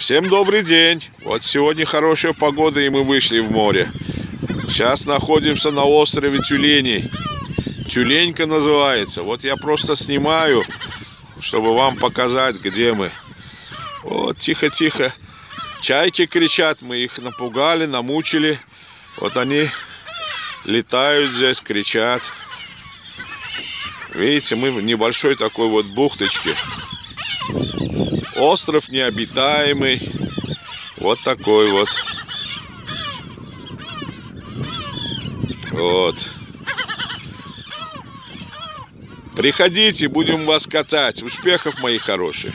Всем добрый день! Вот сегодня хорошая погода, и мы вышли в море. Сейчас находимся на острове Тюленей. Тюленька называется. Вот я просто снимаю, чтобы вам показать, где мы. Вот, тихо-тихо. Чайки кричат, мы их напугали, намучили. Вот они летают здесь, кричат. Видите, мы в небольшой такой вот бухточке. Остров необитаемый. Вот такой вот. Вот. Приходите, будем вас катать. Успехов, мои хорошие.